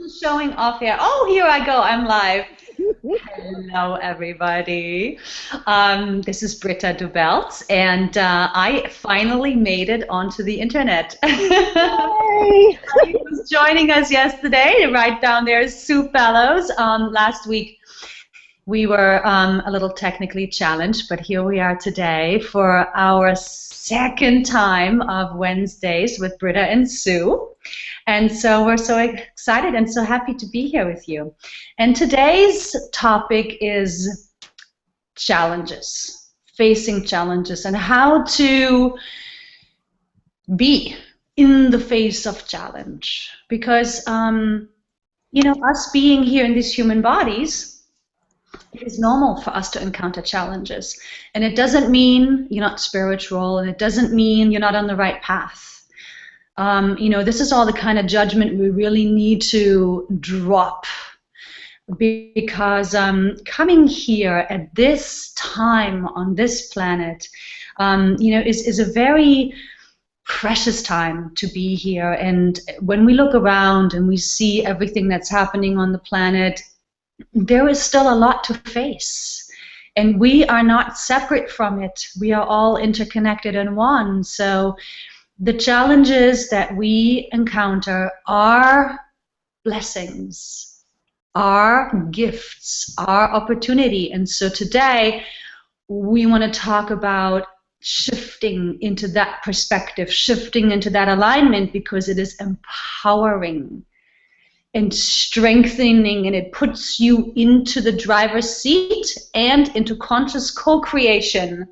Showing off here. Oh, here I go. I'm live. Hello, everybody. This is Britta Dubbels, and I finally made it onto the internet. Yay! He was joining us yesterday. Right down there is Sue Fellows. Last week we were a little technically challenged, but here we are today for our second time of Wednesdays with Britta and Sue. And so we're so excited and so happy to be here with you. And today's topic is challenges, facing challenges, and how to be in the face of challenge. Because, us being here in these human bodies, it is normal for us to encounter challenges. And it doesn't mean you're not spiritual, and it doesn't mean you're not on the right path. This is all the kind of judgment we really need to drop, because coming here at this time on this planet, is a very precious time to be here. And when we look around and we see everything that's happening on the planet, there is still a lot to face. And we are not separate from it. We are all interconnected in one. So the challenges that we encounter are blessings, are gifts, are opportunity. And so today we want to talk about shifting into that perspective, shifting into that alignment, because it is empowering and strengthening, and it puts you into the driver's seat and into conscious co-creation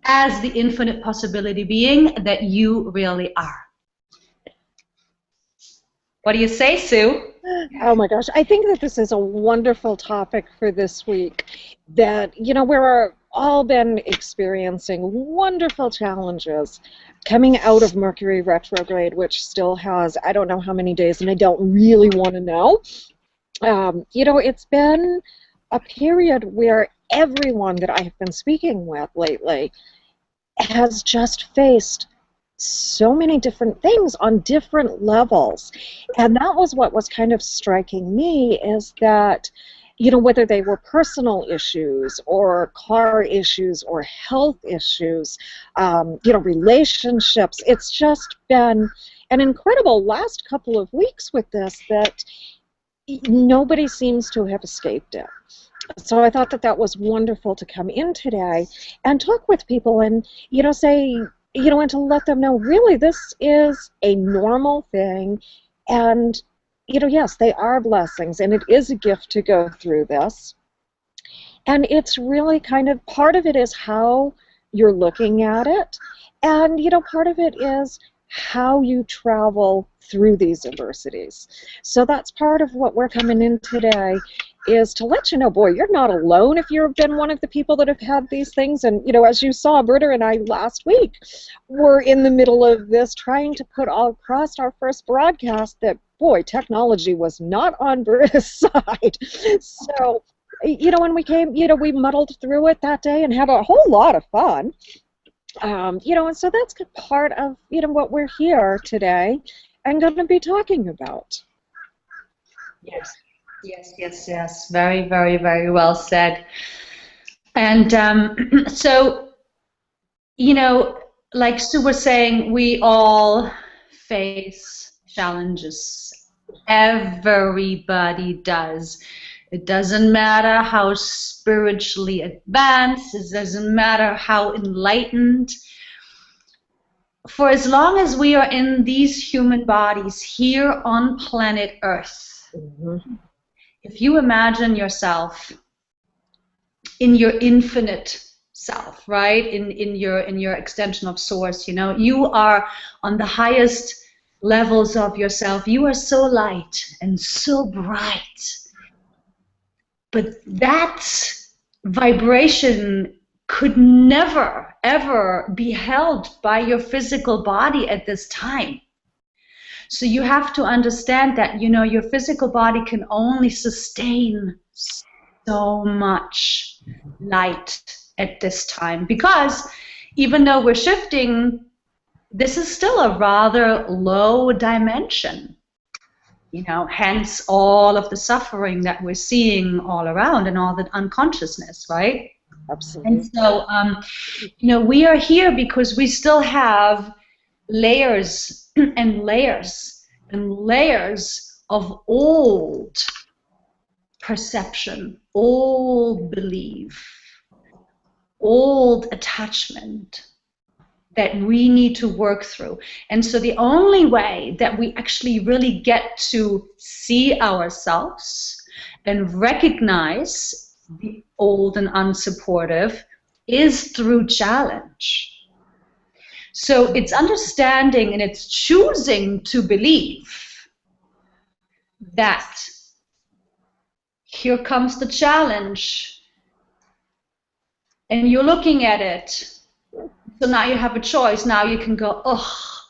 as the infinite possibility being that you really are. What do you say, Sue? Oh my gosh, I think that this is a wonderful topic for this week. That, we're all been experiencing wonderful challenges coming out of Mercury retrograde, which still has, I don't know how many days, and I don't really want to know. It's been a period where everyone that I have been speaking with lately has just faced so many different things on different levels. And that was what was kind of striking me, is that, whether they were personal issues or car issues or health issues, relationships, it's just been an incredible last couple of weeks with this, that nobody seems to have escaped it. So I thought that that was wonderful to come in today and talk with people and, say, and to let them know, really, this is a normal thing. And, yes, they are blessings, and it is a gift to go through this. And it's really kind of, part of it is how you're looking at it. And, part of it is how you travel through these adversities. So that's part of what we're coming in today, is to let you know, boy, you're not alone if you've been one of the people that have had these things. And, as you saw, Britta and I last week were in the middle of this, trying to put all across our first broadcast that, boy, technology was not on Britta's side. So, when we came, we muddled through it that day and had a whole lot of fun. And so that's part of, what we're here today and going to be talking about. Yes. Yes. Very, very, very well said. And so, like Sue was saying, we all face challenges. Everybody does. It doesn't matter how spiritually advanced, it doesn't matter how enlightened. For as long as we are in these human bodies here on planet Earth, if you imagine yourself in your infinite self, right, in your extension of source, you are on the highest levels of yourself. You are so light and so bright. But that vibration could never, ever be held by your physical body at this time. So you have to understand that, your physical body can only sustain so much light at this time. Because even though we're shifting, this is still a rather low dimension. hence all of the suffering that we're seeing all around and all the unconsciousness, right? Absolutely. And so, we are here because we still have layers and layers and layers of old perception, old belief, old attachment that we need to work through. And so the only way that we actually really get to see ourselves and recognize the old and unsupportive is through challenge. So it's understanding and it's choosing to believe that here comes the challenge and you're looking at it. So now you have a choice. Now you can go, oh,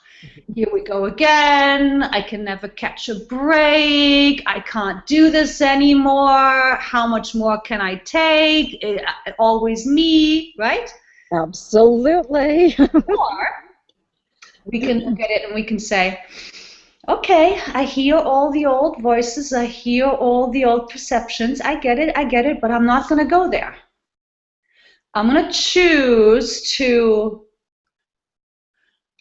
here we go again. I can never catch a break. I can't do this anymore. How much more can I take? Always me, right? Absolutely. Or we can look at it and we can say, okay, I hear all the old voices. I hear all the old perceptions. I get it, but I'm not going to go there. I'm going to choose to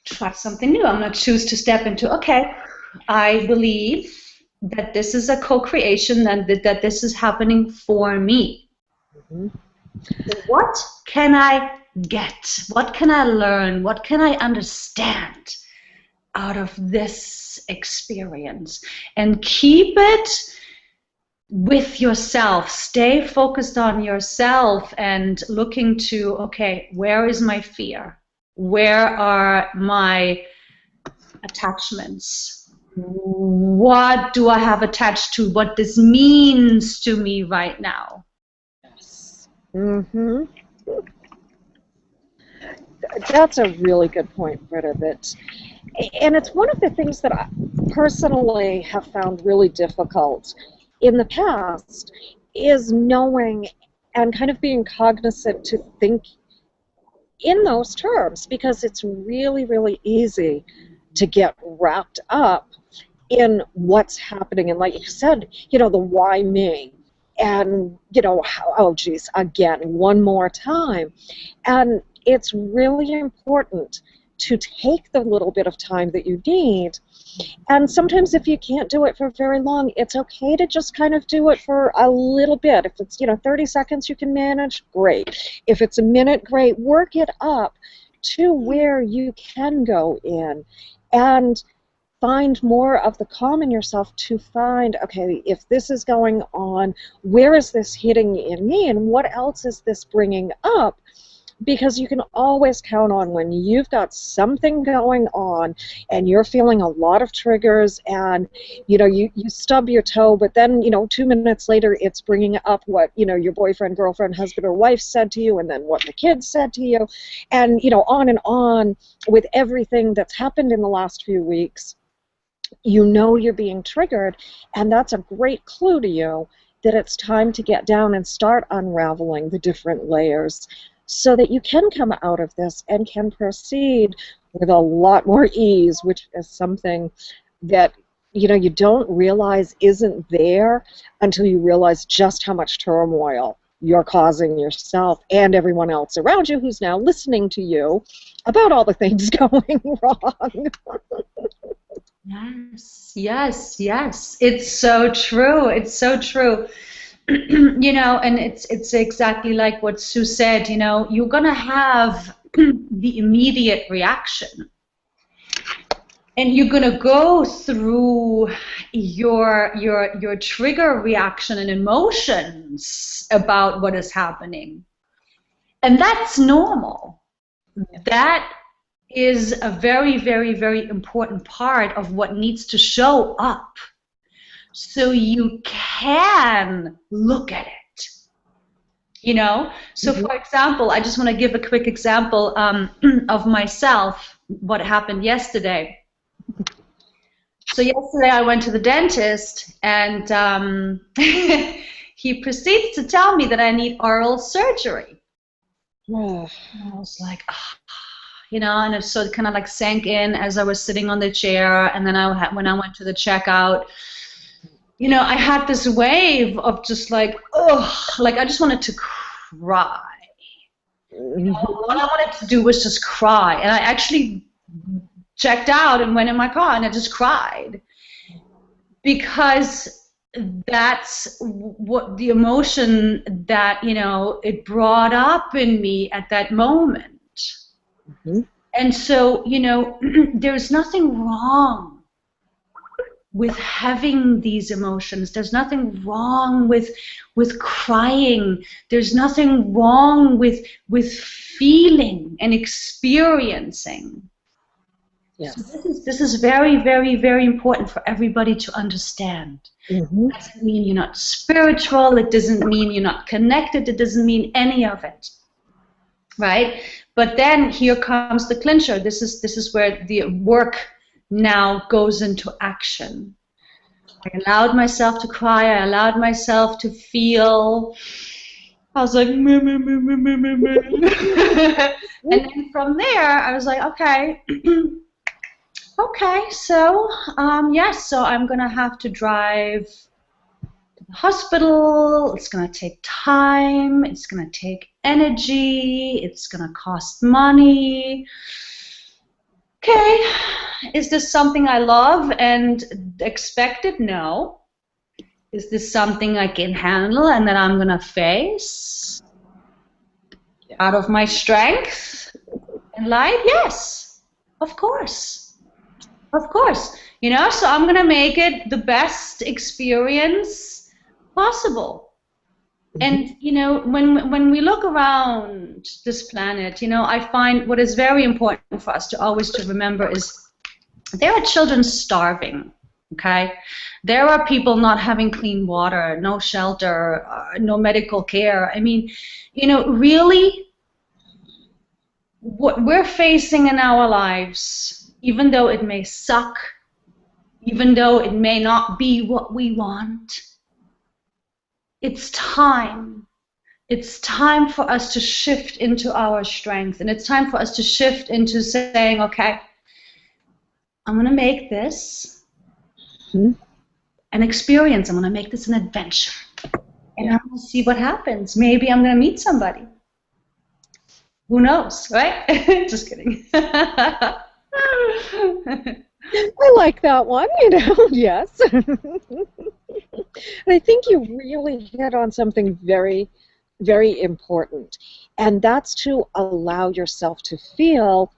try something new. I'm going to choose to step into, okay, I believe that this is a co-creation and that this is happening for me. Mm-hmm. What can I get? What can I learn? What can I understand out of this experience? And keep it with yourself. Stay focused on yourself and looking to, okay, where is my fear? Where are my attachments? What do I have attached to? What this means to me right now? Yes. Mm-hmm. That's a really good point, Britta. And it's one of the things that I personally have found really difficult in the past is knowing and kind of being cognizant to think in those terms, because it's really, really easy to get wrapped up in what's happening. And like you said, the why me? And, oh, geez, again, one more time. And it's really important to take the little bit of time that you need. And sometimes if you can't do it for very long, it's okay to just kind of do it for a little bit. If it's, 30 seconds you can manage, great. If it's a minute, great. Work it up to where you can go in and find more of the calm in yourself to find, okay, if this is going on, where is this hitting in me and what else is this bringing up? Because you can always count on when you've got something going on and you're feeling a lot of triggers and, you stub your toe, but then, 2 minutes later it's bringing up what, your boyfriend, girlfriend, husband, or wife said to you and then what the kids said to you and, on and on with everything that's happened in the last few weeks. You're being triggered, and that's a great clue to you that it's time to get down and start unraveling the different layers so that you can come out of this and can proceed with a lot more ease, which is something that you don't realize isn't there until you realize just how much turmoil you're causing yourself and everyone else around you who's now listening to you about all the things going wrong. Yes. It's so true. It's so true. And it's exactly like what Sue said, you're going to have the immediate reaction. And you're going to go through your trigger reaction and emotions about what is happening. And that's normal. That is a very, very, very important part of what needs to show up so you can look at it. So for example, I just want to give a quick example of myself, what happened yesterday. So yesterday I went to the dentist and he proceeds to tell me that I need oral surgery. And I was like, and so it kind of like sank in as I was sitting on the chair, and then when I went to the checkout, I had this wave of just like, ugh, like I just wanted to cry. All I wanted to do was just cry. And I actually checked out and went in my car and I just cried. Because that's what the emotion that, it brought up in me at that moment. Mm-hmm. And so, there's nothing wrong with having these emotions. There's nothing wrong with crying. There's nothing wrong with feeling and experiencing. Yes. So this is very, very, very important for everybody to understand. Mm-hmm. It doesn't mean you're not spiritual. It doesn't mean you're not connected. It doesn't mean any of it. Right? But then here comes the clincher. This is where the work now goes into action. I allowed myself to cry. I allowed myself to feel. I was like, meh, meh, meh, meh, meh, meh, meh. And then from there, I was like, okay, okay, so yes, so I'm gonna have to drive to the hospital. It's gonna take time. It's gonna take energy. It's gonna cost money. Okay, is this something I love and expected? No. Is this something I can handle and that I'm gonna face out of my strength and light? Yes, of course. Of course. So I'm gonna make it the best experience possible. And when we look around this planet, I find what is very important for us to always to remember is there are children starving. Okay, there are people not having clean water, no shelter, no medical care. I mean, really, what we're facing in our lives, even though it may suck, even though it may not be what we want, it's time. It's time for us to shift into our strength, and it's time for us to shift into saying, okay, I'm going to make this an experience. I'm going to make this an adventure. And I'm going to see what happens. Maybe I'm going to meet somebody. Who knows, right? Just kidding. I like that one, yes. I think you really hit on something very, very important. And that's to allow yourself to feel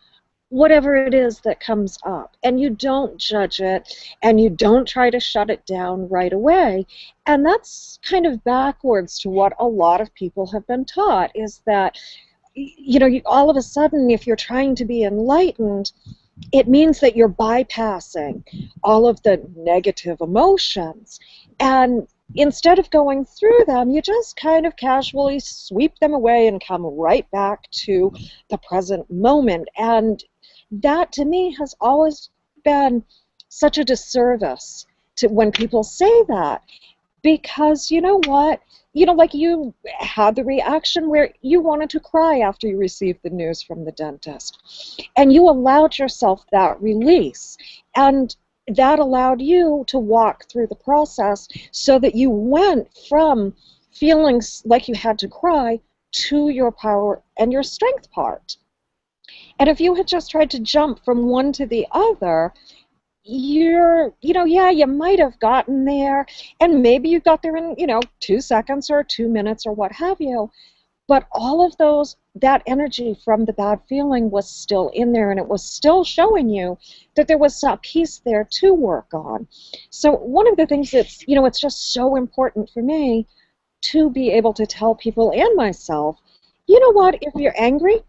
whatever it is that comes up, and you don't judge it, and you don't try to shut it down right away. And that's kind of backwards to what a lot of people have been taught, is that all of a sudden, if you're trying to be enlightened, it means that you're bypassing all of the negative emotions, and instead of going through them, you just kind of casually sweep them away and come right back to the present moment. And that, to me, has always been such a disservice to when people say that, because you know what? Like you had the reaction where you wanted to cry after you received the news from the dentist, and you allowed yourself that release, and that allowed you to walk through the process so that you went from feeling like you had to cry to your power and your strength part. And if you had just tried to jump from one to the other, you might have gotten there, and maybe you got there in, 2 seconds or 2 minutes or what have you, but all of that energy from the bad feeling was still in there, and it was still showing you that there was a piece there to work on. So one of the things that's, it's just so important for me to be able to tell people and myself, you know what, if you're angry,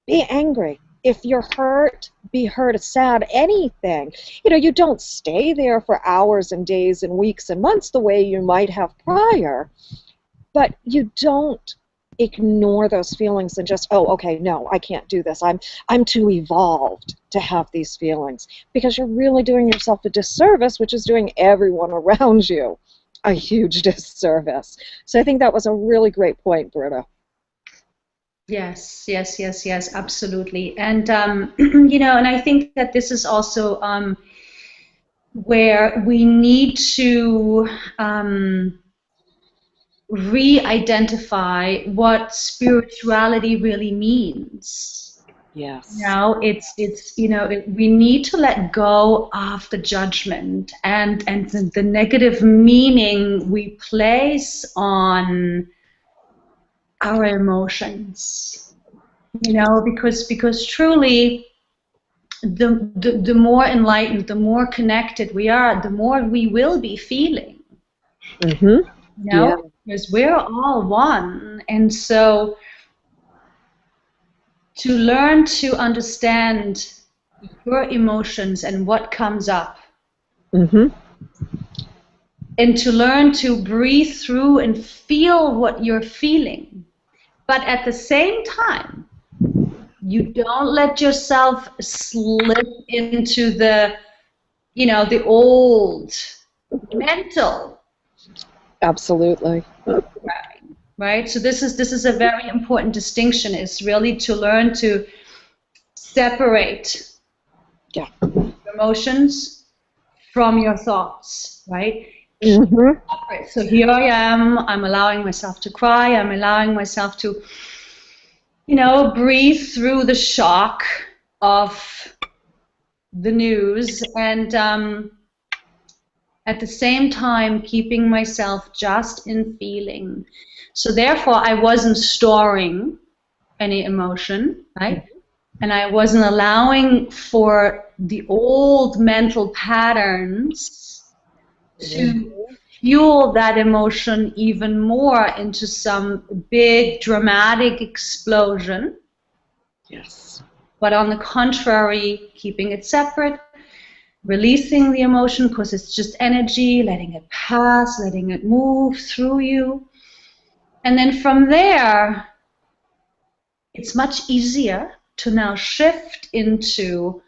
be angry. If you're hurt, be hurt, sad, anything. You don't stay there for hours and days and weeks and months the way you might have prior, but you don't ignore those feelings and just, oh, okay, no, I can't do this. I'm too evolved to have these feelings, because you're really doing yourself a disservice, which is doing everyone around you a huge disservice. So I think that was a really great point, Britta. Yes, absolutely. And, and I think that this is also, where we need to re-identify what spirituality really means. Yes. We need to let go of the judgment and the negative meaning we place on our emotions. Because truly, the more enlightened, the more connected we are, the more we will be feeling. Mm-hmm. Yeah. Because we're all one, and so to learn to understand your emotions and what comes up, Mm-hmm. and to learn to breathe through and feel what you're feeling, but at the same time, you don't let yourself slip into the old mental Absolutely. programming, right? So this is a very important distinction, is really to learn to separate Yeah. emotions from your thoughts, right? Mm-hmm. So here I am, I'm allowing myself to cry, I'm allowing myself to, breathe through the shock of the news, and at the same time keeping myself just in feeling. So therefore I wasn't storing any emotion, right? And I wasn't allowing for the old mental patterns to fuel that emotion even more into some big dramatic explosion. Yes. But on the contrary, keeping it separate, releasing the emotion because it's just energy, letting it pass, letting it move through you. And then from there, it's much easier to now shift into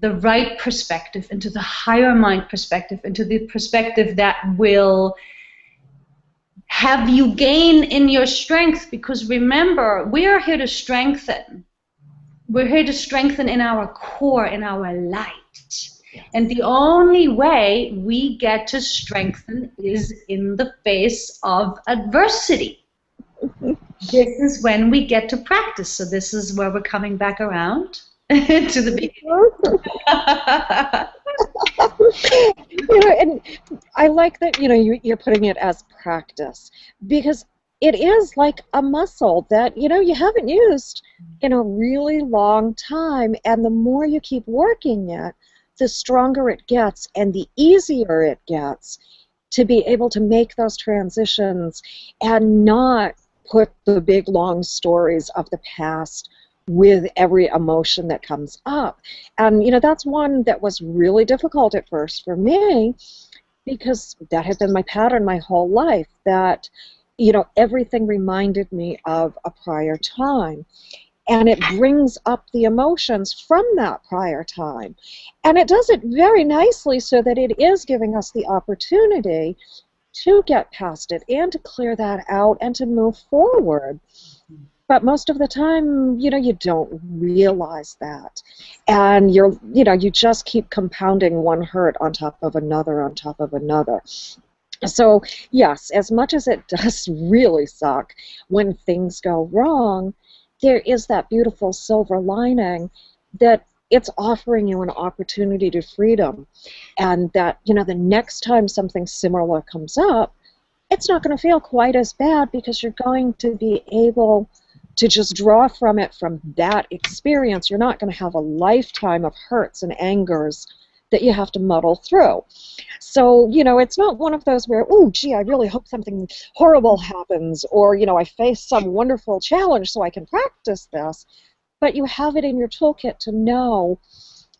the right perspective, into the higher mind perspective, into the perspective that will have you gain in your strength. Because remember, we are here to strengthen. We're here to strengthen in our core, in our light. And the only way we get to strengthen is in the face of adversity. This is when we get to practice. So this is where we're coming back around to the beginning. And I like that, you're putting it as practice, because it is like a muscle that, you haven't used in a really long time, and the more you keep working it, the stronger it gets and the easier it gets to be able to make those transitions and not put the big long stories of the past with every emotion that comes up. And that's one that was really difficult at first for me, because that had been my pattern my whole life, that everything reminded me of a prior time. And it brings up the emotions from that prior time. And it does it very nicely so that it is giving us the opportunity to get past it and to clear that out and to move forward. But most of the time, you don't realize that. And you just keep compounding one hurt on top of another on top of another. So, yes, as much as it does really suck when things go wrong, there is that beautiful silver lining that it's offering you an opportunity to freedom. And that, the next time something similar comes up, it's not going to feel quite as bad, because you're going to be able to just draw from it, from that experience. You're not going to have a lifetime of hurts and angers that you have to muddle through. So, it's not one of those where, oh, gee, I really hope something horrible happens, or, I face some wonderful challenge so I can practice this. But you have it in your toolkit to know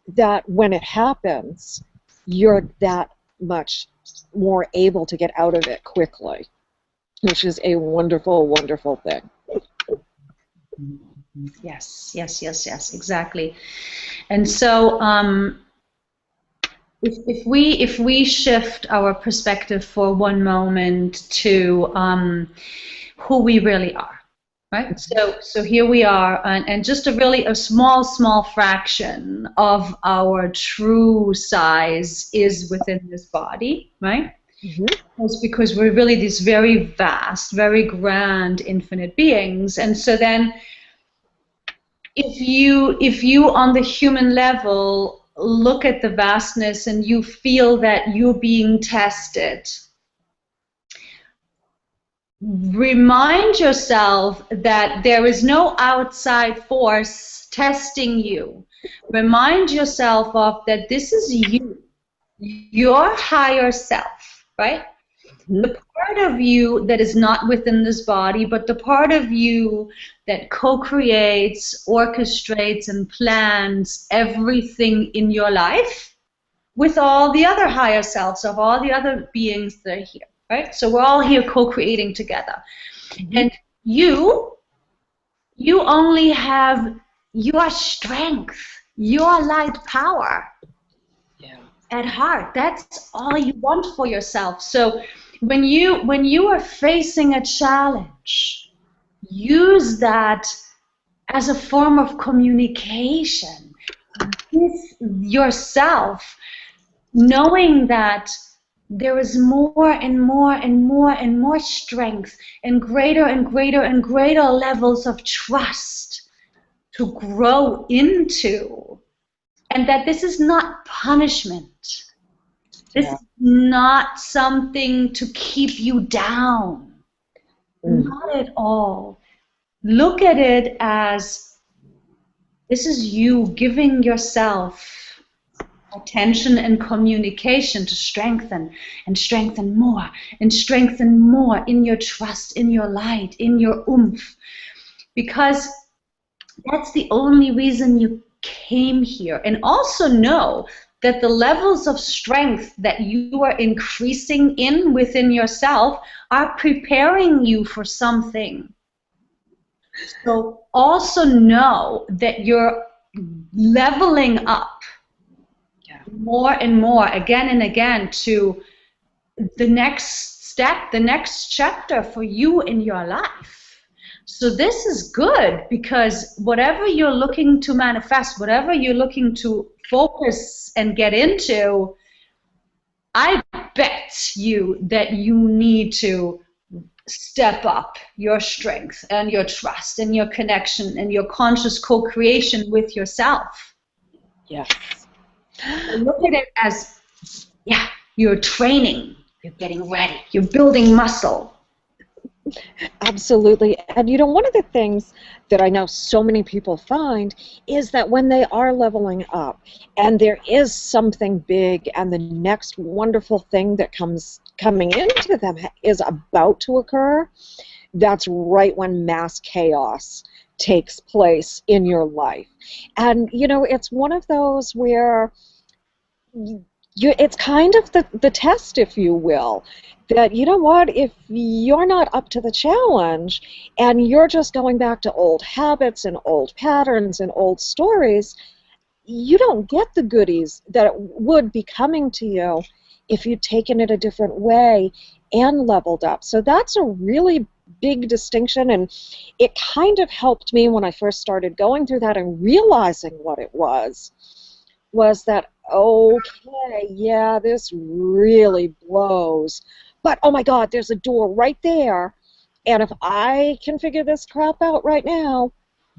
that when it happens, you're that much more able to get out of it quickly, which is a wonderful, wonderful thing. Yes, exactly. And so if we shift our perspective for one moment to who we really are, right? So here we are, and just a small fraction of our true size is within this body, right? It's because we're really these very vast, very grand, infinite beings. And so then if you on the human level look at the vastness and you feel that you're being tested, remind yourself that there is no outside force testing you. Remind yourself of that this is you, your higher self, right? The part of you that is not within this body, but the part of you that co-creates, orchestrates, and plans everything in your life with all the other higher selves of all the other beings that are here, right? So we're all here co-creating together. And you only have your strength, your light power at heart. That's all you want for yourself. So when you are facing a challenge, use that as a form of communication with yourself, knowing that there is more and more and more and more strength and greater and greater and greater levels of trust to grow into, and that this is not punishment. This is not something to keep you down. Not at all. Look at it as this is you giving yourself attention and communication to strengthen and strengthen more and strengthen more in your trust, in your light, in your oomph. Because that's the only reason you came here. And also know that the levels of strength that you are increasing in within yourself are preparing you for something. So also know that you're leveling up more and more, again and again, to the next step, the next chapter for you in your life. So this is good, because whatever you're looking to manifest, whatever you're looking to focus and get into, I bet you that you need to step up your strength and your trust and your connection and your conscious co-creation with yourself. Yes. Look at it as, you're training, you're getting ready, you're building muscle. Absolutely. And one of the things that I know so many people find is that when they are leveling up and there is something big and the next wonderful thing that coming into them is about to occur, that's right when mass chaos takes place in your life. And it's one of those where it's kind of the test, if you will, that if you're not up to the challenge and you're just going back to old habits and old patterns and old stories, you don't get the goodies that would be coming to you if you'd taken it a different way and leveled up. So that's a really big distinction, and it kind of helped me when I first started going through that and realizing what it was that, okay, yeah, this really blows. But, oh my God, there's a door right there. And if I can figure this crap out right now,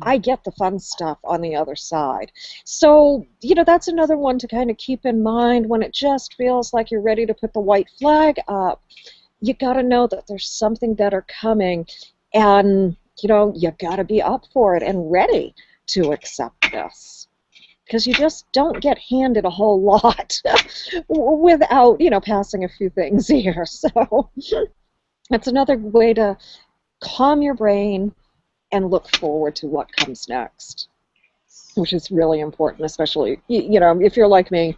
I get the fun stuff on the other side. So, that's another one to kind of keep in mind when it just feels like you're ready to put the white flag up. You got to know that there's something better coming. And, you got to be up for it and ready to accept this. Because you just don't get handed a whole lot without, passing a few things here. So that's another way to calm your brain and look forward to what comes next, which is really important, especially, if you're like me.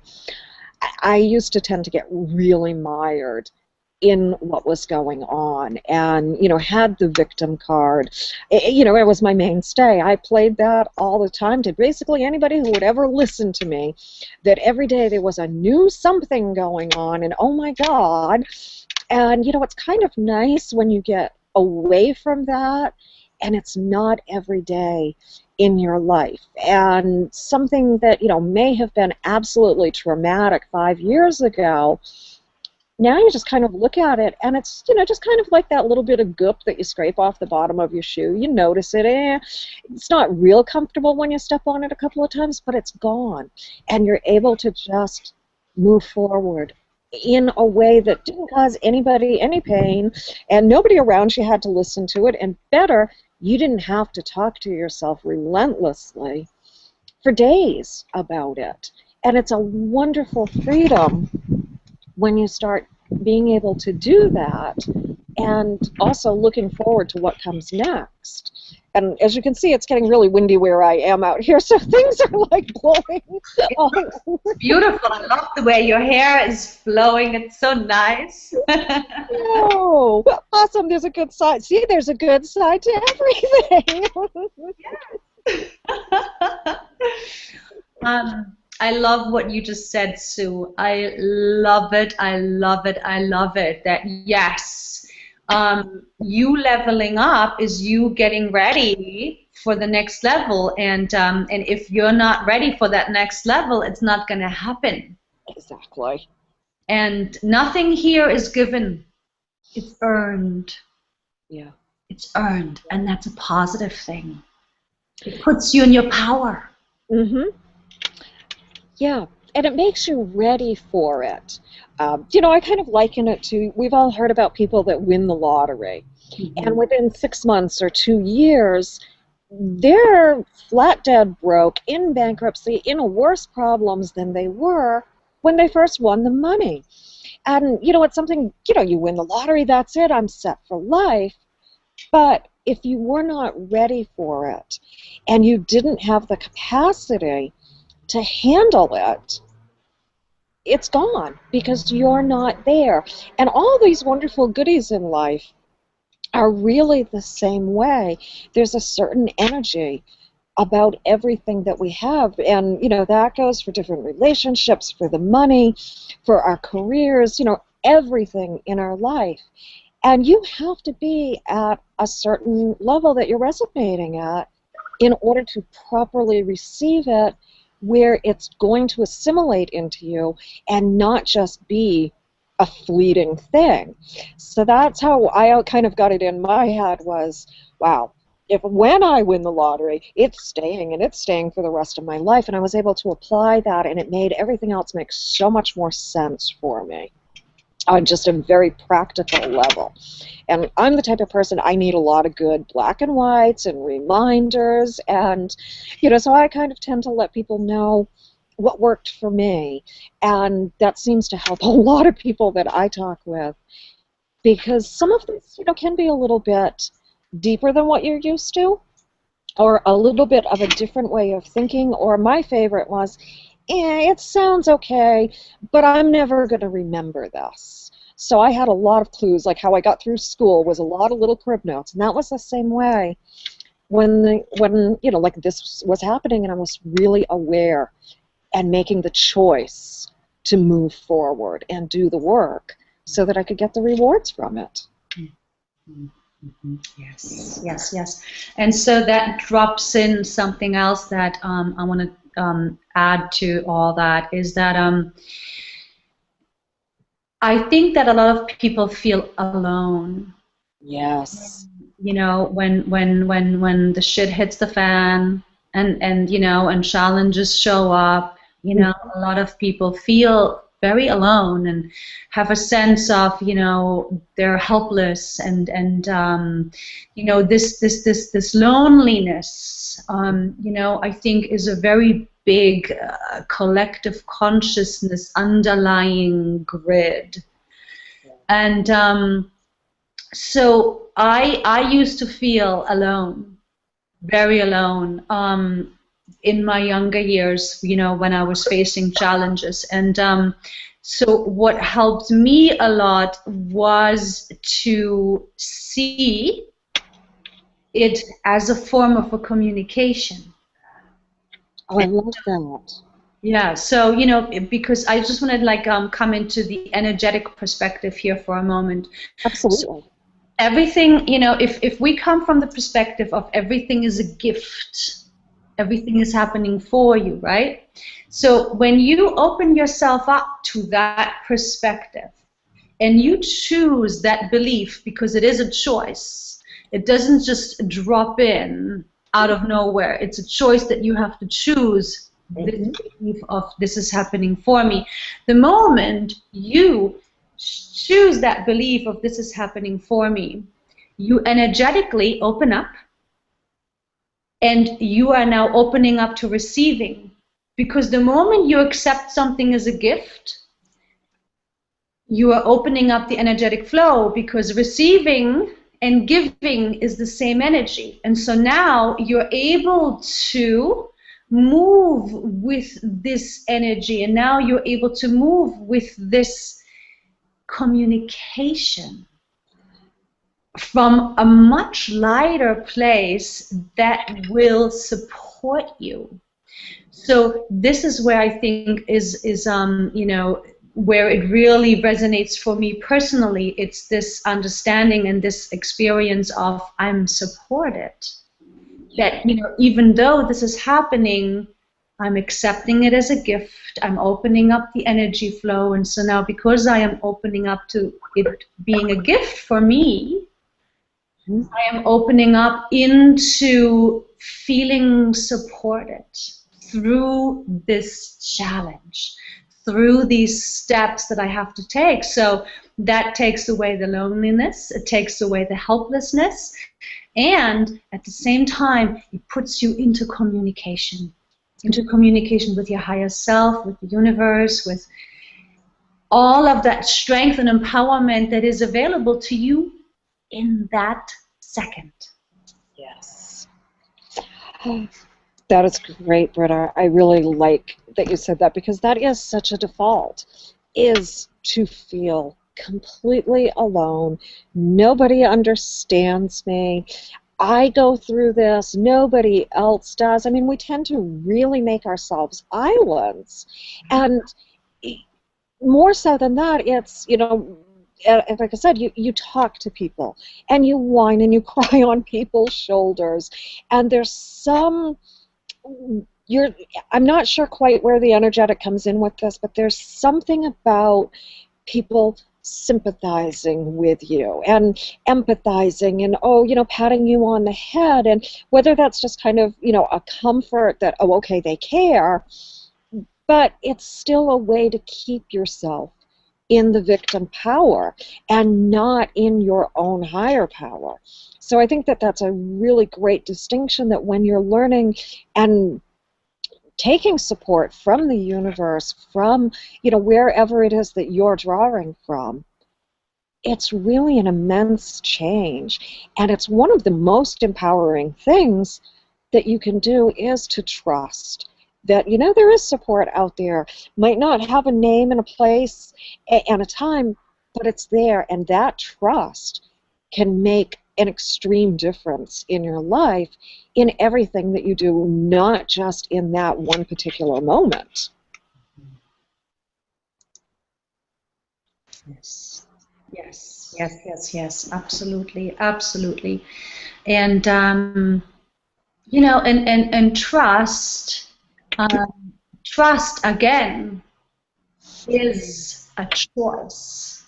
I used to tend to get really mired in what was going on, and had the victim card. It was my mainstay. I played that all the time to basically anybody who would ever listen to me, that every day there was a new something going on, and oh my God. And it's kind of nice when you get away from that and it's not every day in your life. And something that, may have been absolutely traumatic 5 years ago, now you just kind of look at it, and it's, just kind of like that little bit of goop that you scrape off the bottom of your shoe. You notice it. It's not real comfortable when you step on it a couple of times, but it's gone. And you're able to just move forward in a way that didn't cause anybody any pain, and nobody around you had to listen to it. And better, you didn't have to talk to yourself relentlessly for days about it. And it's a wonderful freedom when you start being able to do that, and also looking forward to what comes next. And as you can see, it's getting really windy where I am out here, so things are like blowing all over. Beautiful. I love the way your hair is flowing. It's so nice. Oh, awesome. There's a good side. See, there's a good side to everything. I love what you just said, Sue. I love it. I love it. I love it. That yes, you leveling up is you getting ready for the next level, and if you're not ready for that next level, it's not going to happen. Exactly. And nothing here is given. It's earned. Yeah. It's earned, and that's a positive thing. It puts you in your power. Mm-hmm. Yeah, and it makes you ready for it. I kind of liken it to, we've all heard about people that win the lottery, and within 6 months or 2 years, they're flat dead broke, in bankruptcy, in worse problems than they were when they first won the money. And, it's something, you win the lottery, that's it, I'm set for life. But if you were not ready for it, and you didn't have the capacity to handle it, it's gone because you're not there. And all these wonderful goodies in life are really the same way. There's a certain energy about everything that we have, and that goes for different relationships, for the money, for our careers, everything in our life. And you have to be at a certain level that you're resonating at in order to properly receive it, where it's going to assimilate into you and not just be a fleeting thing. So that's how I kind of got it in my head was, wow, when I win the lottery, it's staying, and it's staying for the rest of my life. And I was able to apply that, and it made everything else make so much more sense for me on just a very practical level. And I'm the type of person, I need a lot of good black and whites and reminders, and so I kind of tend to let people know what worked for me, and that seems to help a lot of people that I talk with, because some of this can be a little bit deeper than what you're used to, or a little bit of a different way of thinking. Or my favorite was, it sounds okay, but I'm never going to remember this. So I had a lot of clues, like how I got through school was a lot of little crib notes, and that was the same way when like this was happening, and I was really aware and making the choice to move forward and do the work so that I could get the rewards from it. Yes, yes, yes. And so that drops in something else that I want to add to all that, is that I think that a lot of people feel alone. Yes. When the shit hits the fan, and challenges show up, a lot of people feel very alone and have a sense of, they're helpless, and this loneliness, I think is a very big collective consciousness underlying grid. And so I used to feel alone, very alone, in my younger years, when I was facing challenges. And so what helped me a lot was to see it as a form of a communication. Oh, I love that. Yeah, so, because I just want to come into the energetic perspective here for a moment. Absolutely. everything, if we come from the perspective of everything is a gift, everything is happening for you, right? So when you open yourself up to that perspective and you choose that belief, because it is a choice, it doesn't just drop in out of nowhere. It's a choice that you have to choose this belief of this is happening for me. The moment you choose that belief of this is happening for me, you energetically open up, and you are now opening up to receiving. Because the moment you accept something as a gift, you are opening up the energetic flow, because receiving and giving is the same energy. And so now you're able to move with this energy, and now you're able to move with this communication from a much lighter place that will support you. So this is where I think is where it really resonates for me personally. It's this understanding and this experience of I'm supported. That, even though this is happening, I'm accepting it as a gift. I'm opening up the energy flow. And so now, because I am opening up to it being a gift for me, I am opening up into feeling supported through this challenge, through these steps that I have to take. So that takes away the loneliness, it takes away the helplessness, and at the same time, it puts you into communication with your higher self, with the universe, with all of that strength and empowerment that is available to you in that second. Yes. That is great, Britta. I really like that you said that, because that is such a default, is to feel completely alone. Nobody understands me. I go through this. Nobody else does. I mean, we tend to really make ourselves islands. And more so than that, it's, like I said, you talk to people, and you whine and you cry on people's shoulders. And there's I'm not sure quite where the energetic comes in with this, but there's something about people sympathizing with you and empathizing and, patting you on the head, and whether that's just kind of, a comfort that, oh, okay, they care, but it's still a way to keep yourself in the victim power and not in your own higher power. So I think that that's a really great distinction, that when you're learning and taking support from the universe, from, wherever it is that you're drawing from, it's really an immense change. And it's one of the most empowering things that you can do, is to trust that, there is support out there. Might not have a name and a place and a time, but it's there. And that trust can make an extreme difference in your life, in everything that you do, not just in that one particular moment. Yes, yes, yes, yes, yes, absolutely, absolutely. And, and trust, trust, again, is a choice.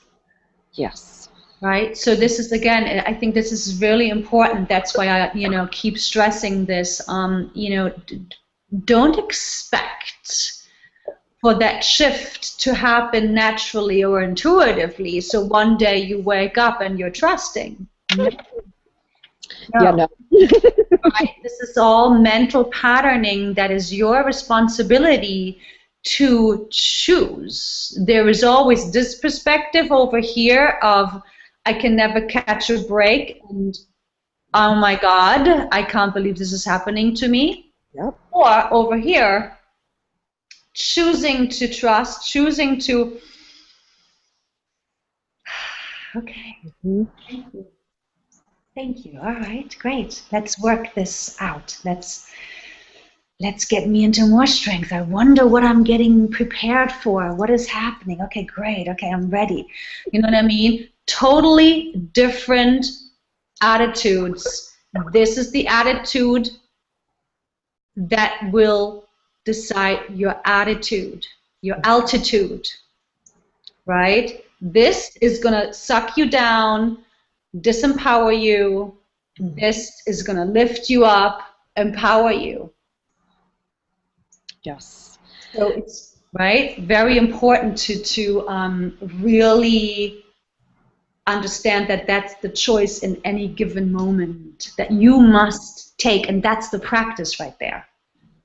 Yes. Right? So this is, again, I think this is really important. That's why I, keep stressing this. Don't expect for that shift to happen naturally or intuitively. So one day you wake up and you're trusting. No. Yeah, no. Right? This is all mental patterning that is your responsibility to choose. There is always this perspective over here of, I can never catch a break, and oh my God, I can't believe this is happening to me. Yep. Or over here, choosing to trust, choosing to, okay, thank you. Thank you. All right, great. Let's work this out. Let's get me into more strength. I wonder what I'm getting prepared for. What is happening? Okay, great. Okay, I'm ready. You know what I mean? totally different attitudes. This is the attitude that will decide your attitude, your altitude, right? This is going to suck you down, disempower you. This is going to lift you up, empower you. Yes. So it's right, very important to really understand that that's the choice in any given moment that you must take, and that's the practice right there.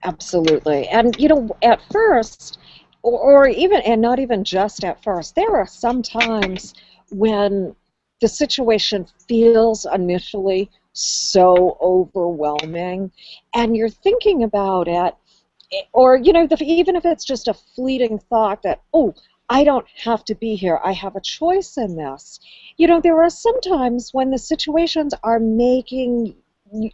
Absolutely. And, you know, at first, or even, and not even just at first, there are some times when the situation feels initially so overwhelming, and you're thinking about it, or, you know, even if it's just a fleeting thought that, oh, I don't have to be here, I have a choice in this. You know, there are some times when the situations are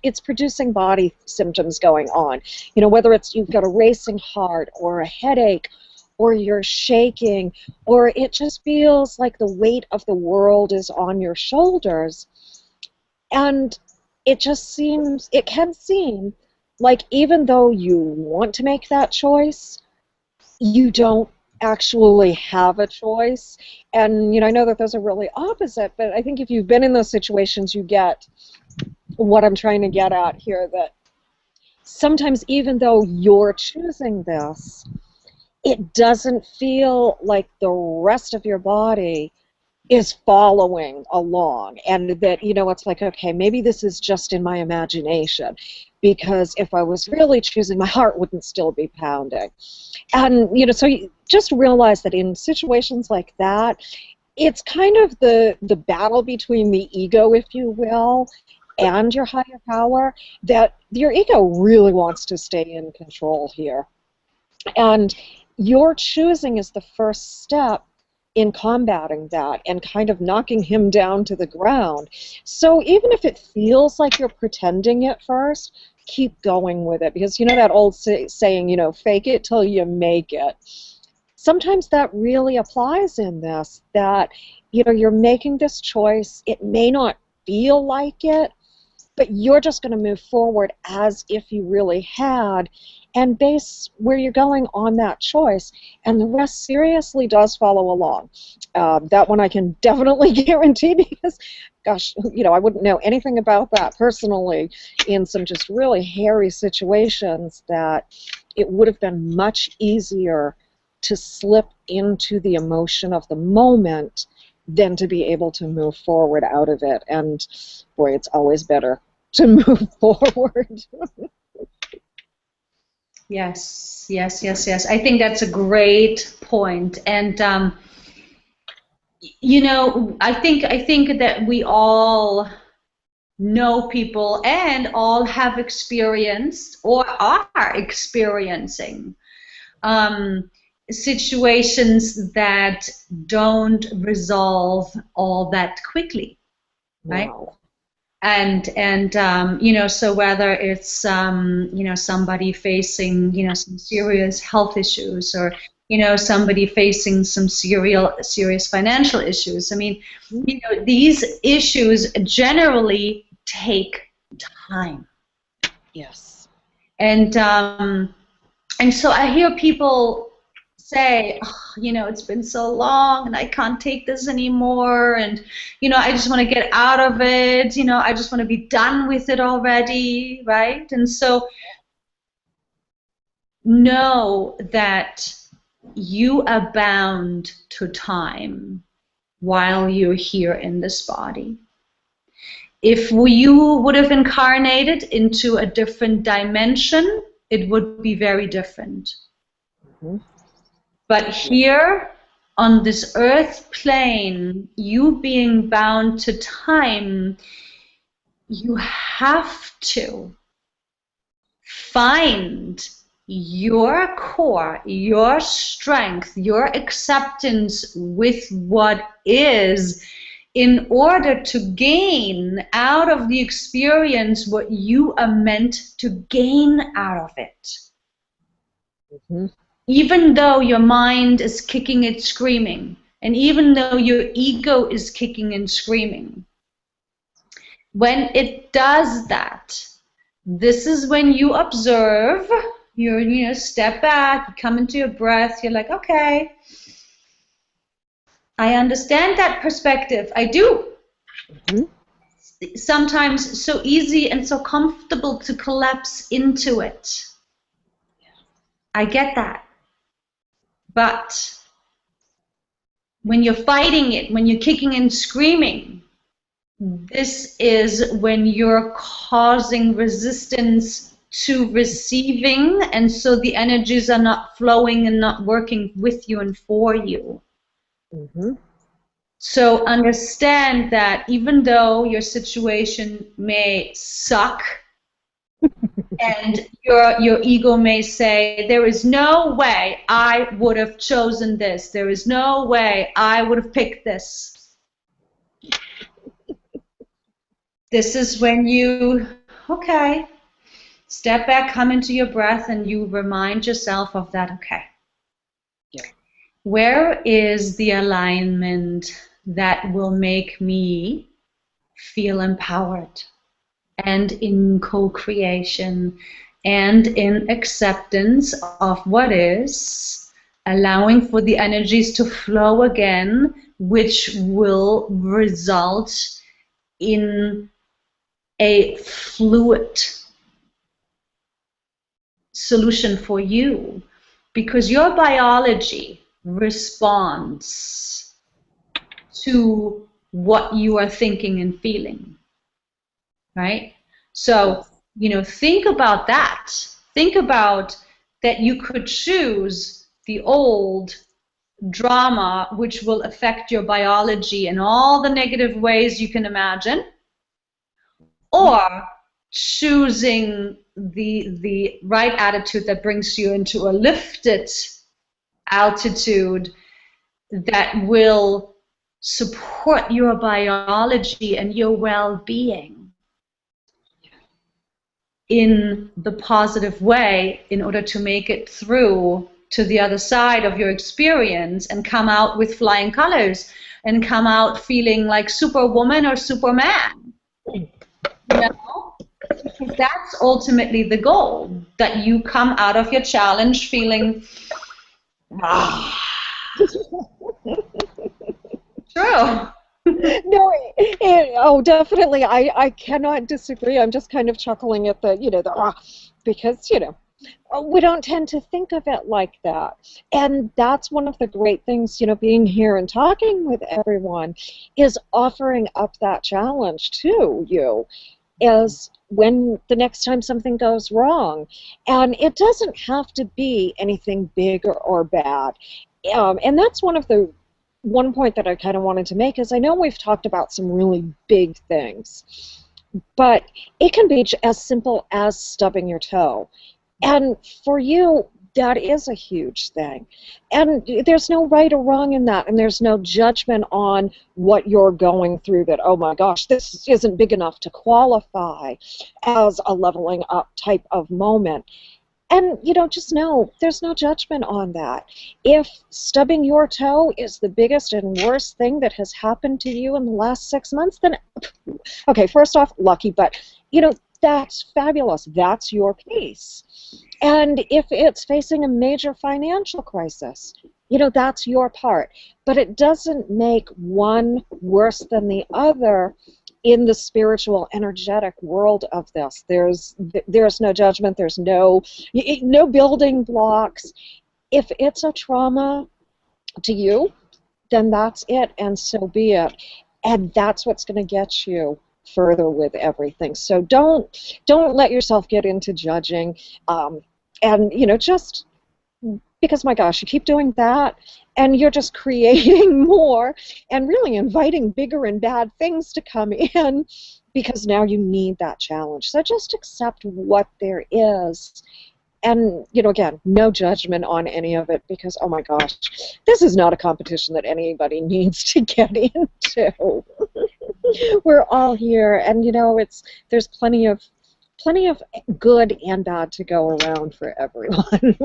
it's producing body symptoms going on. You know, whether it's you've got a racing heart or a headache or you're shaking or it just feels like the weight of the world is on your shoulders. And it can seem like even though you want to make that choice, you don't actually have a choice. And, you know, I know that those are really opposite, but I think if you've been in those situations, you get what I'm trying to get at here, that sometimes even though you're choosing this, it doesn't feel like the rest of your body is following along, and that, you know, it's like, okay, maybe this is just in my imagination, because if I was really choosing, my heart wouldn't still be pounding. And, you know, so you just realize that in situations like that, it's kind of the battle between the ego, if you will, and your higher power, that your ego really wants to stay in control here. And your choosing is the first step in combating that and kind of knocking him down to the ground. So even if it feels like you're pretending at first, keep going with it, because you know that old saying, you know, fake it till you make it. Sometimes that really applies in this, that, you know, you're making this choice, it may not feel like it, but you're just going to move forward as if you really had, and base where you're going on that choice, and the rest seriously does follow along. That one I can definitely guarantee, because, gosh, you know, I wouldn't know anything about that personally in some just really hairy situations, that it would have been much easier to slip into the emotion of the moment than to be able to move forward out of it. And boy, it's always better to move forward. Yes, yes, yes, yes. I think that's a great point. And you know, I think that we all know people and all have experienced or are experiencing situations that don't resolve all that quickly, right? Wow. And you know, so whether it's you know, somebody facing, you know, some serious health issues, or, you know, somebody facing some serious financial issues. I mean, you know, these issues generally take time. Yes. And so I hear people say, oh, you know, it's been so long and I can't take this anymore, and, you know, I just want to get out of it, you know, I just want to be done with it already, right? And so know that you are bound to time while you're here in this body. If you would have incarnated into a different dimension, it would be very different. Mm-hmm. But here on this earth plane, you being bound to time, you have to find your core, your strength, your acceptance with what is, in order to gain out of the experience what you are meant to gain out of it. Mm-hmm. Even though your mind is kicking it, screaming, And even though your ego is kicking and screaming, when it does that, this is when you observe, you step back, you come into your breath, you're like, okay, I understand that perspective. I do. Mm-hmm. Sometimes so easy and so comfortable to collapse into it. I get that. But when you're fighting it, when you're kicking and screaming, this is when you're causing resistance to receiving, and so the energies are not flowing and not working with you and for you. Mm-hmm. So understand that even though your situation may suck and your ego may say, there is no way I would have chosen this, there is no way I would have picked this. This is when you, okay, step back, come into your breath, and you remind yourself of that, okay. Yeah. Where is the alignment that will make me feel empowered and in co-creation and in acceptance of what is, allowing for the energies to flow again, which will result in a fluid solution for you, because your biology responds to what you are thinking and feeling, right? So, think about that. Think about that you could choose the old drama, which will affect your biology in all the negative ways you can imagine, or choosing the right attitude that brings you into a lifted altitude that will support your biology and your well-being in the positive way in order to make it through to the other side of your experience and come out with flying colors and come out feeling like Superwoman or Superman. Because that's ultimately the goal, that you come out of your challenge feeling true. No, oh, definitely. I cannot disagree. I'm just kind of chuckling at the, because, we don't tend to think of it like that. And that's one of the great things, being here and talking with everyone, is offering up that challenge to you, is when the next time something goes wrong. And it doesn't have to be anything big or bad. And that's one point that I kind of wanted to make is, I know we've talked about some really big things, but it can be as simple as stubbing your toe. And for you, that is a huge thing. And there's no right or wrong in that, and there's no judgment on what you're going through that, oh my gosh, this isn't big enough to qualify as a leveling up type of moment. And, just know there's no judgment on that. If stubbing your toe is the biggest and worst thing that has happened to you in the last 6 months, then, okay, first off, lucky, but, that's fabulous. That's your piece. And if it's facing a major financial crisis, that's your part. But it doesn't make one worse than the other in the spiritual, energetic world of this. There's no judgment. There's no building blocks. If it's a trauma to you, then that's it, and so be it. And that's what's going to get you further with everything. So don't let yourself get into judging, and just because, my gosh, you keep doing that and you're just creating more and really inviting bigger and bad things to come in, because now you need that challenge. So just accept what there is. And, again, no judgment on any of it, because, oh my gosh, this is not a competition that anybody needs to get into. We're all here, and, there's plenty of good and bad to go around for everyone.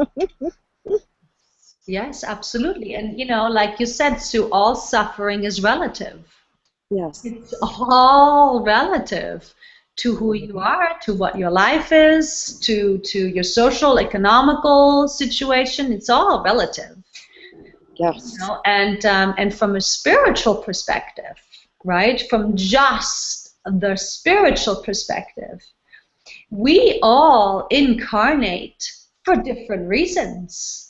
Yes, absolutely. And like you said, Sue, all suffering is relative. Yes. It's all relative to who you are, to what your life is, to your social, economical situation. It's all relative. Yes. And from a spiritual perspective, right? From just the spiritual perspective, we all incarnate for different reasons.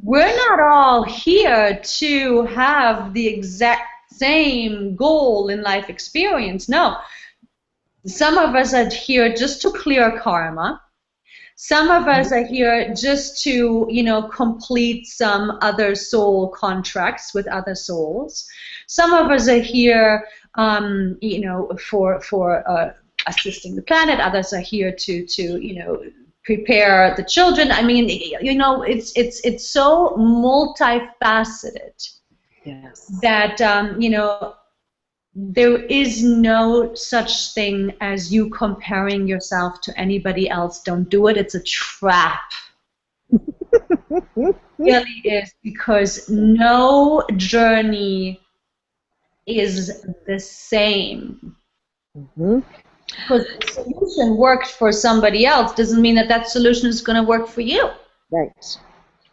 We're not all here to have the exact same goal in life experience. No. Some of us are here just to clear karma. Some of us are here just to, complete some other soul contracts with other souls. Some of us are here, for assisting the planet. Others are here to prepare the children. I mean, it's so multifaceted. Yes. That there is no such thing as you comparing yourself to anybody else. Don't do it. It's a trap. It really is, because no journey is the same. Because the solution worked for somebody else doesn't mean that that solution is going to work for you. Right.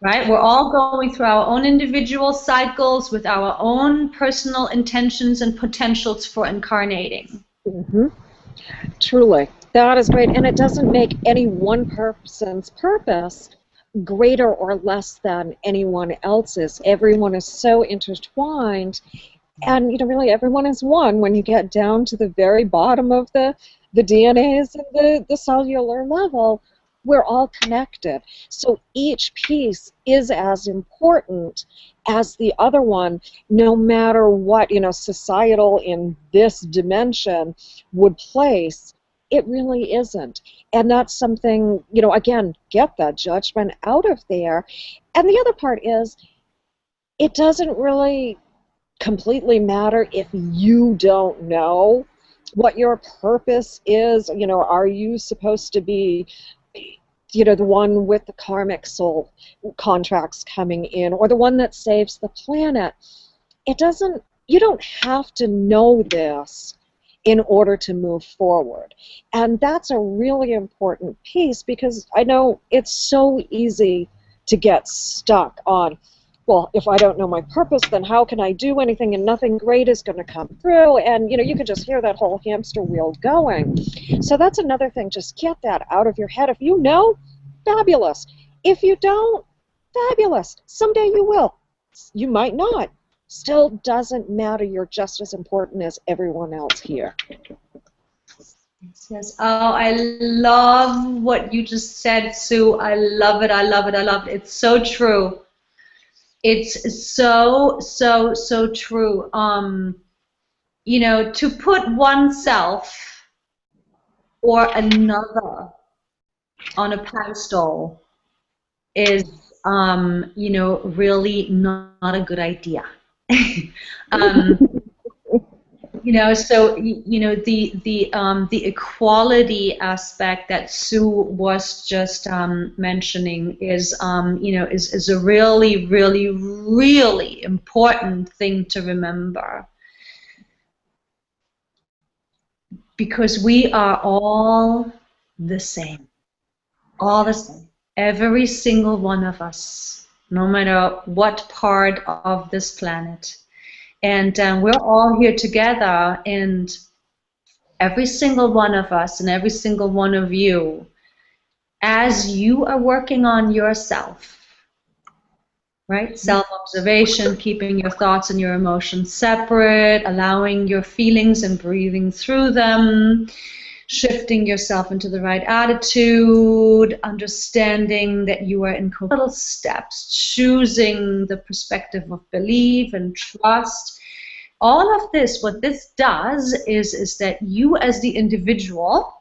Right? We're all going through our own individual cycles with our own personal intentions and potentials for incarnating. Truly. That is great. And it doesn't make any one person's purpose greater or less than anyone else's. Everyone is so intertwined. And, really, everyone is one when you get down to the very bottom of the DNAs and the cellular level. We're all connected. So each piece is as important as the other one, no matter what, societal in this dimension would place. It really isn't. And that's something, again, get that judgment out of there. And the other part is, it doesn't really completely matter if you don't know what your purpose is. Are you supposed to be the one with the karmic soul contracts coming in, or the one that saves the planet? You don't have to know this in order to move forward. And that's a really important piece, because I know it's so easy to get stuck on, well, if I don't know my purpose, then how can I do anything, and nothing great is going to come through, and you can just hear that whole hamster wheel going. So that's another thing. Just get that out of your head. If you know, fabulous. If you don't, fabulous. Someday you will. You might not. Still doesn't matter. You're just as important as everyone else here. Yes. Oh, I love what you just said, Sue. I love it. I love it. I love it. It's so true. It's so, so, so true. To put oneself or another on a pedestal is, really not a good idea. So the equality aspect that Sue was just mentioning is is a really, really, really important thing to remember, because we are all the same, every single one of us, no matter what part of this planet. And we're all here together, and every single one of us and every single one of you, as you are working on yourself, right? Self-observation, keeping your thoughts and your emotions separate, allowing your feelings and breathing through them, shifting yourself into the right attitude, understanding that you are in little steps, choosing the perspective of belief and trust. All of this, what this does is that you as the individual,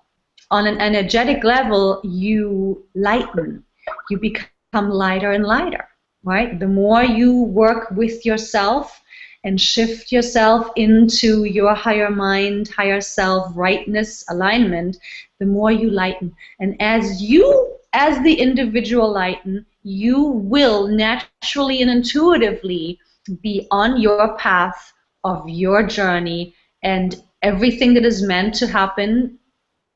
on an energetic level, you lighten. You become lighter and lighter, right? The more you work with yourself and shift yourself into your higher mind, higher self, rightness, alignment, the more you lighten. And as the individual lighten, you will naturally and intuitively be on your path of your journey, and everything that is meant to happen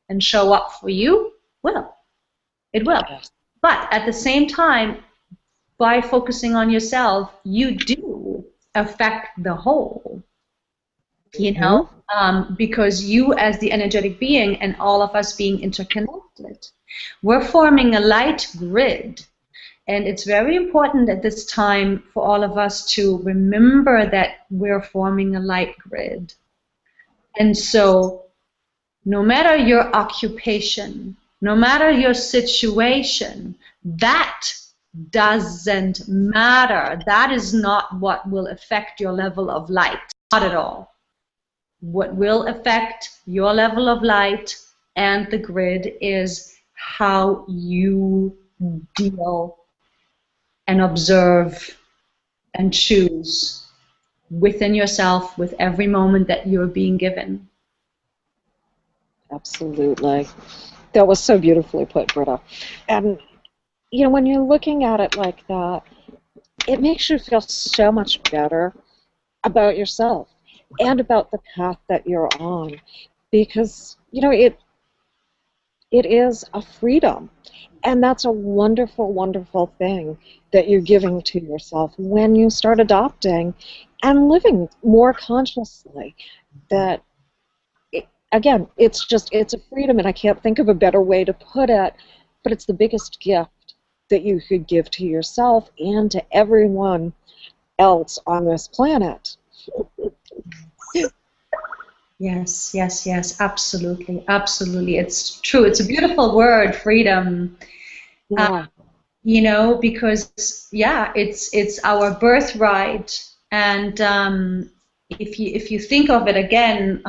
and show up for you will. It will. But at the same time, by focusing on yourself, you do affect the whole. You know, because you as the energetic being and all of us being interconnected, we're forming a light grid. And it's very important at this time for all of us to remember that we're forming a light grid. And so no matter your occupation, no matter your situation, that doesn't matter. That is not what will affect your level of light. Not at all. What will affect your level of light and the grid is how you deal and observe and choose within yourself with every moment that you're being given. Absolutely. That was so beautifully put, Britta. And, you know, when you're looking at it like that, it makes you feel so much better about yourself and about the path that you're on. Because, you know, it is a freedom. And that's a wonderful, wonderful thing that you're giving to yourself when you start adopting and living more consciously. That, again, it's a freedom, and I can't think of a better way to put it, but it's the biggest gift that you could give to yourself and to everyone else on this planet. Yes, yes, yes, absolutely, absolutely. It's true. It's a beautiful word, freedom. Yeah. You know, because yeah, it's our birthright, and if you think of it again,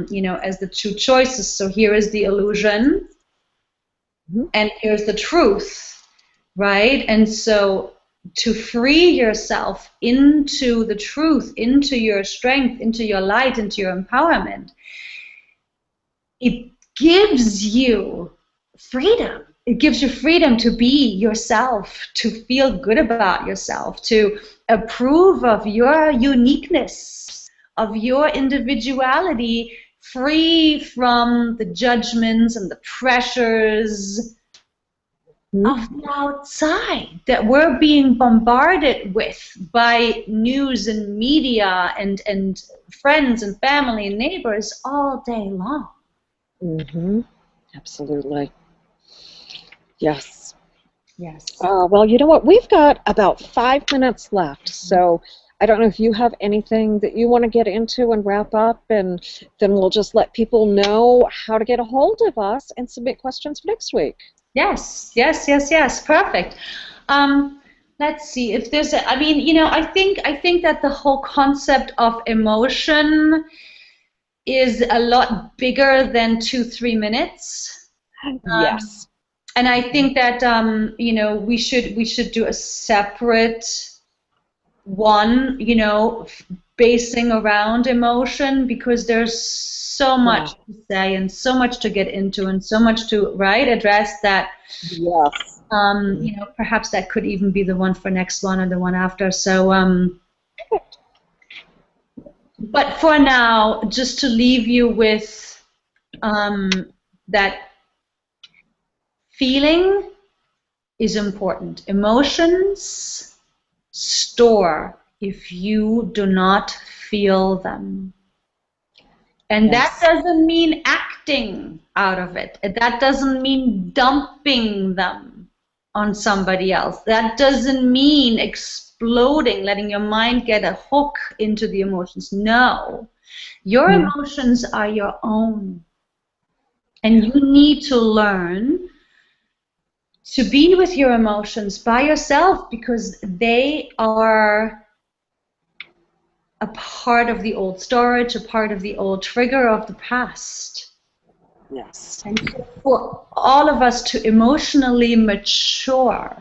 you know, as the two choices. So here is the illusion, and here's the truth, right? And so to free yourself into the truth, into your strength, into your light, into your empowerment, it gives you freedom. It gives you freedom to be yourself, to feel good about yourself, to approve of your uniqueness, of your individuality, free from the judgments and the pressures of the outside that we're being bombarded with by news and media and friends and family and neighbors all day long. Absolutely. Yes. Yes. Well, you know what? We've got about 5 minutes left, so I don't know if you have anything that you want to get into and wrap up, and then we'll just let people know how to get a hold of us and submit questions for next week. Yes, yes, yes, yes. Perfect. Let's see if there's a, I mean, you know, I think that the whole concept of emotion is a lot bigger than 2-3 minutes. Yes. And I think that you know, we should do a separate one, you know, basing around emotion, because there's so much to say and so much to get into and so much to address that. Yes. You know, perhaps that could even be the one for next one or the one after. So but for now, just to leave you with that feeling is important. Emotions store if you do not feel them. And that doesn't mean acting out of it. That doesn't mean dumping them on somebody else. That doesn't mean exploding, letting your mind get a hook into the emotions. No. Your emotions are your own. And you need to learn to be with your emotions by yourself, because they are a part of the old storage, a part of the old trigger of the past. Yes. And so for all of us to emotionally mature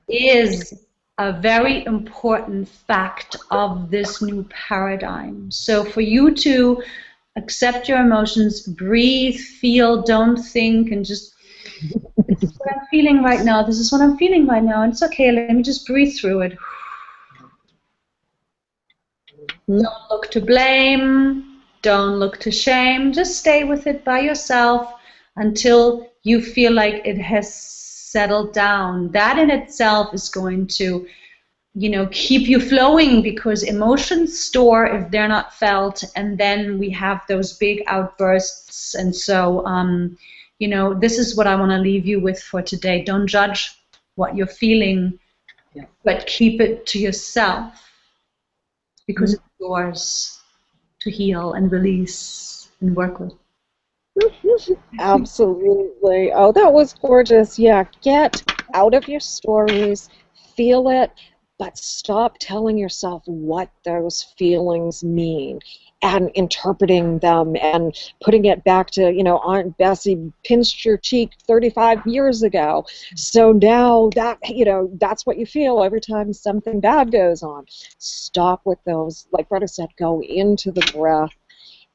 is a very important fact of this new paradigm. So for you to accept your emotions, breathe, feel, don't think, and just this is what I'm feeling right now. This is what I'm feeling right now. And it's okay. Let me just breathe through it. Don't look to blame. Don't look to shame. Just stay with it by yourself until you feel like it has settled down. That in itself is going to, keep you flowing, because emotions store if they're not felt, and then we have those big outbursts. And so, this is what I want to leave you with for today. Don't judge what you're feeling, but keep it to yourself, because it's yours to heal and release and work with. Absolutely. Oh, that was gorgeous. Yeah, get out of your stories, feel it, but stop telling yourself what those feelings mean and interpreting them and putting it back to, Aunt Bessie pinched your cheek 35 years ago. So now that, that's what you feel every time something bad goes on. Stop with those. Like Britta said, go into the breath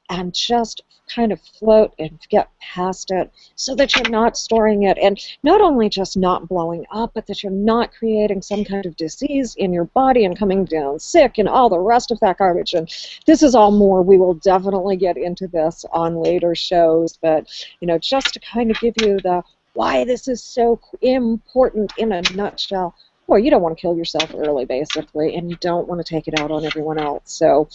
and just kind of float and get past it so that you're not storing it, and not only just not blowing up, but that you're not creating some kind of disease in your body and coming down sick and all the rest of that garbage. And this is all more. We will definitely get into this on later shows, but just to kind of give you the why this is so important in a nutshell. Well, you don't want to kill yourself early, basically, and you don't want to take it out on everyone else. So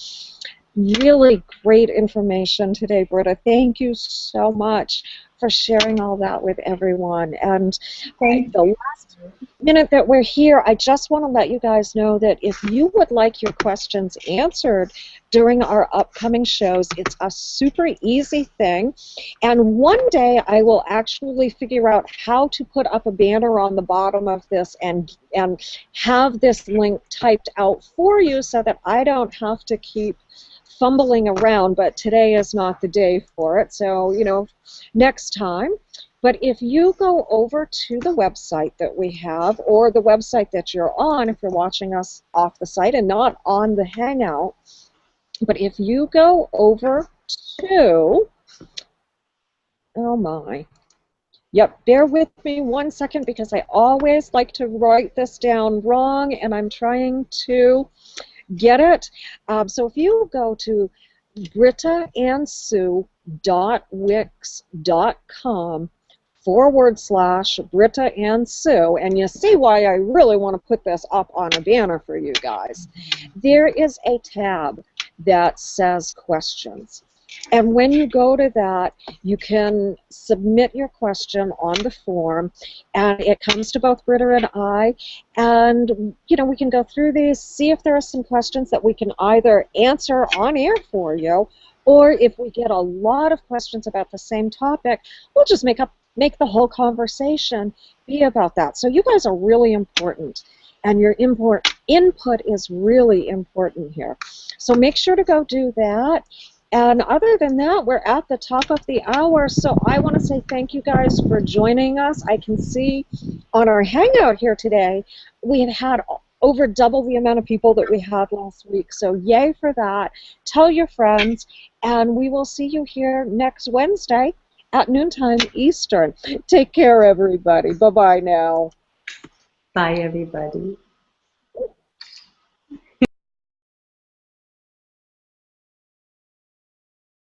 really great information today, Britta. Thank you so much for sharing all that with everyone. And the last minute that we're here, I just want to let you guys know that if you would like your questions answered during our upcoming shows, it's a super easy thing. And one day I will actually figure out how to put up a banner on the bottom of this and have this link typed out for you so that I don't have to keep fumbling around, but today is not the day for it, so next time. But if you go over to the website that we have, or the website that you're on if you're watching us off the site and not on the Hangout, but if you go over to, oh my, yep, bear with me 1 second because I always like to write this down wrong and I'm trying to get it. So if you go to brittaandsue.wix.com/Britta and Sue, and you see why I really want to put this up on a banner for you guys. There is a tab that says questions. And when you go to that, you can submit your question on the form, and it comes to both Britta and I, and we can go through these, see if there are some questions that we can either answer on air for you, or if we get a lot of questions about the same topic, we'll just make the whole conversation be about that. So you guys are really important, and your input is really important here. So make sure to go do that. And other than that, we're at the top of the hour, so I want to say thank you guys for joining us. I can see on our Hangout here today, we had over double the amount of people that we had last week, so yay for that. Tell your friends, and we will see you here next Wednesday at noontime Eastern. Take care, everybody. Bye-bye now. Bye, everybody.